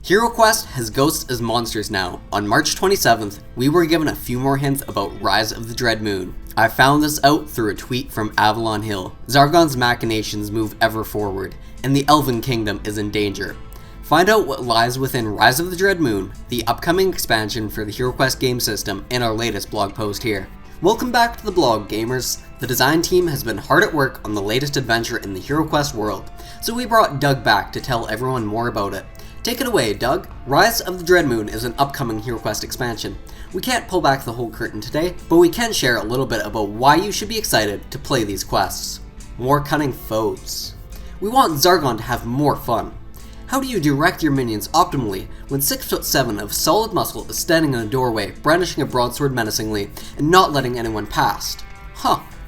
HeroQuest has ghosts as monsters now. On March 27th, we were given a few more hints about Rise of the Dread Moon. I found this out through a tweet from Avalon Hill. Zargon's machinations move ever forward, and the Elven Kingdom is in danger. Find out what lies within Rise of the Dread Moon, the upcoming expansion for the HeroQuest game system, in our latest blog post here. Welcome back to the blog, gamers. The design team has been hard at work on the latest adventure in the HeroQuest world, so we brought Doug back to tell everyone more about it. Take it away, Doug. Rise of the Dread Moon is an upcoming HeroQuest expansion. We can't pull back the whole curtain today, but we can share a little bit about why you should be excited to play these quests. More cunning foes. We want Zargon to have more fun. How do you direct your minions optimally when 6'7" of solid muscle is standing in a doorway, brandishing a broadsword menacingly, and not letting anyone past?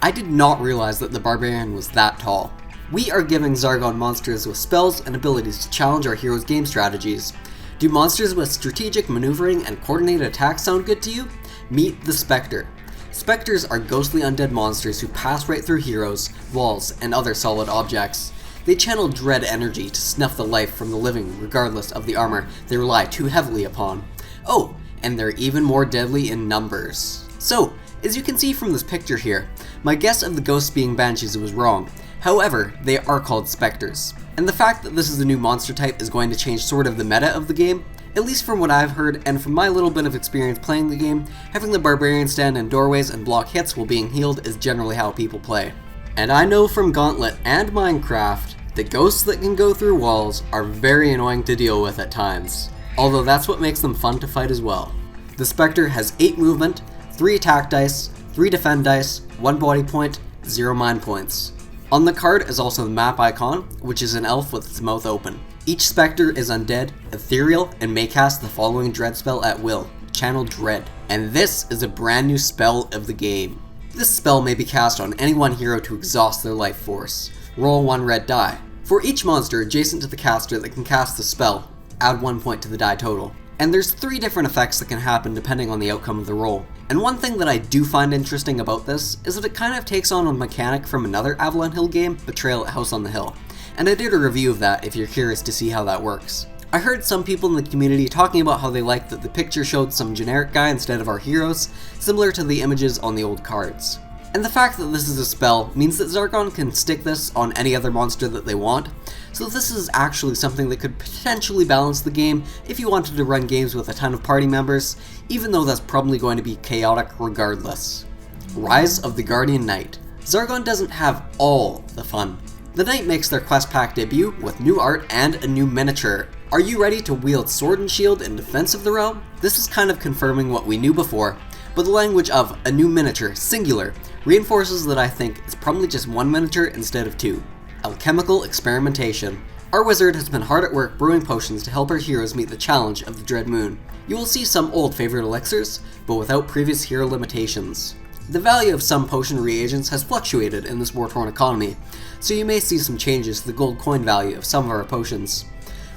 I did not realize that the barbarian was that tall. We are giving Zargon monsters with spells and abilities to challenge our heroes' game strategies. Do monsters with strategic maneuvering and coordinated attacks sound good to you? Meet the Specter. Specters are ghostly undead monsters who pass right through heroes, walls, and other solid objects. They channel dread energy to snuff the life from the living regardless of the armor they rely too heavily upon. Oh, and they're even more deadly in numbers. So, as you can see from this picture here, my guess of the ghosts being banshees was wrong. However, they are called Specters. And the fact that this is a new monster type is going to change sort of the meta of the game. At least from what I've heard and from my little bit of experience playing the game, having the barbarian stand in doorways and block hits while being healed is generally how people play. And I know from Gauntlet and Minecraft, the ghosts that can go through walls are very annoying to deal with at times. Although that's what makes them fun to fight as well. The Specter has 8 movement, 3 attack dice, 3 defend dice, 1 body point, 0 mind points. On the card is also the map icon, which is an elf with its mouth open. Each Specter is undead, ethereal, and may cast the following dread spell at will, Channel Dread. And this is a brand new spell of the game. This spell may be cast on any one hero to exhaust their life force. Roll 1 red die. For each monster adjacent to the caster that can cast the spell, add 1 point to the die total. And there's 3 different effects that can happen depending on the outcome of the roll. And one thing that I do find interesting about this is that it kind of takes on a mechanic from another Avalon Hill game, Betrayal at House on the Hill. And I did a review of that if you're curious to see how that works. I heard some people in the community talking about how they liked that the picture showed some generic guy instead of our heroes, similar to the images on the old cards. And the fact that this is a spell means that Zargon can stick this on any other monster that they want, so this is actually something that could potentially balance the game if you wanted to run games with a ton of party members, even though that's probably going to be chaotic regardless. Rise of the Guardian Knight. Zargon doesn't have all the fun. The Knight makes their quest pack debut with new art and a new miniature. Are you ready to wield sword and shield in defense of the realm? This is kind of confirming what we knew before, but the language of a new miniature, singular, reinforces that I think it's probably just 1 miniature instead of 2. Alchemical Experimentation. Our wizard has been hard at work brewing potions to help our heroes meet the challenge of the Dread Moon. You will see some old favorite elixirs, but without previous hero limitations. The value of some potion reagents has fluctuated in this war-torn economy, so you may see some changes to the gold coin value of some of our potions.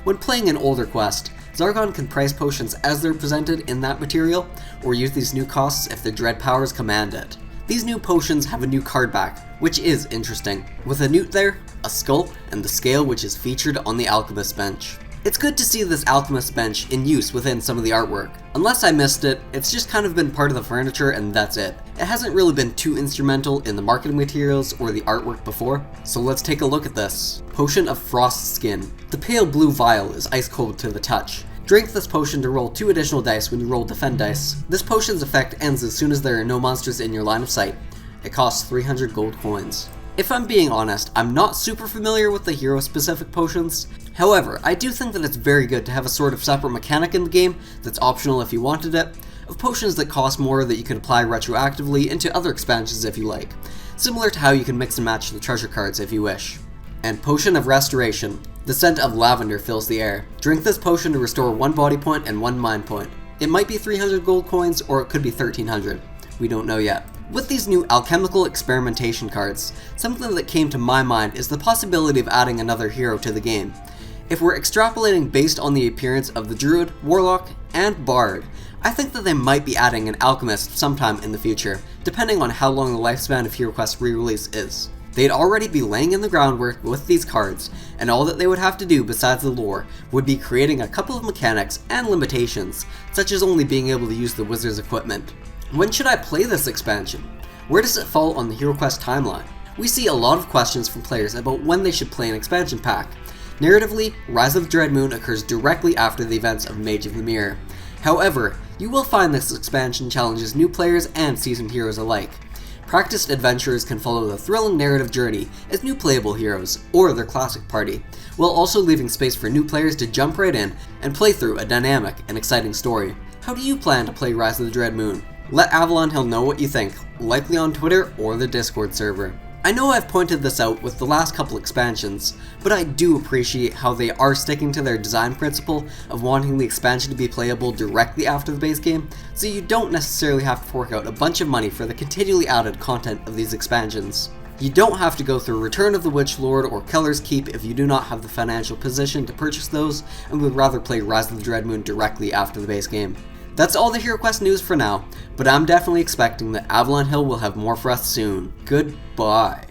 When playing an older quest, Zargon can price potions as they're presented in that material, or use these new costs if their dread powers command it. These new potions have a new card back, which is interesting, with a newt there, a sculpt, and the scale which is featured on the Alchemist bench. It's good to see this Alchemist bench in use within some of the artwork. Unless I missed it, it's just kind of been part of the furniture and that's it. It hasn't really been too instrumental in the marketing materials or the artwork before, so let's take a look at this. Potion of Frost Skin. The pale blue vial is ice cold to the touch. Drink this potion to roll 2 additional dice when you roll defend dice. This potion's effect ends as soon as there are no monsters in your line of sight. It costs 300 gold coins. If I'm being honest, I'm not super familiar with the hero-specific potions. However, I do think that it's very good to have a sort of separate mechanic in the game that's optional if you wanted it, of potions that cost more that you can apply retroactively into other expansions if you like, similar to how you can mix and match the treasure cards if you wish. And Potion of Restoration. The scent of lavender fills the air. Drink this potion to restore 1 body point and 1 mind point. It might be 300 gold coins or it could be 1300. We don't know yet. With these new Alchemical Experimentation cards, something that came to my mind is the possibility of adding another hero to the game. If we're extrapolating based on the appearance of the Druid, Warlock, and Bard, I think that they might be adding an Alchemist sometime in the future, depending on how long the lifespan of HeroQuest re-release is. They'd already be laying in the groundwork with these cards, and all that they would have to do besides the lore would be creating a couple of mechanics and limitations, such as only being able to use the wizard's equipment. When should I play this expansion? Where does it fall on the HeroQuest timeline? We see a lot of questions from players about when they should play an expansion pack. Narratively, Rise of the Dreadmoon occurs directly after the events of Mage of the Mirror. However, you will find this expansion challenges new players and seasoned heroes alike. Practiced adventurers can follow the thrilling narrative journey as new playable heroes, or their classic party, while also leaving space for new players to jump right in and play through a dynamic and exciting story. How do you plan to play Rise of the Dreadmoon? Let Avalon Hill know what you think, likely on Twitter or the Discord server. I know I've pointed this out with the last couple expansions, but I do appreciate how they are sticking to their design principle of wanting the expansion to be playable directly after the base game, so you don't necessarily have to fork out a bunch of money for the continually added content of these expansions. You don't have to go through Return of the Witch Lord or Keller's Keep if you do not have the financial position to purchase those and would rather play Rise of the Dreadmoon directly after the base game. That's all the HeroQuest news for now, but I'm definitely expecting that Avalon Hill will have more for us soon. Goodbye.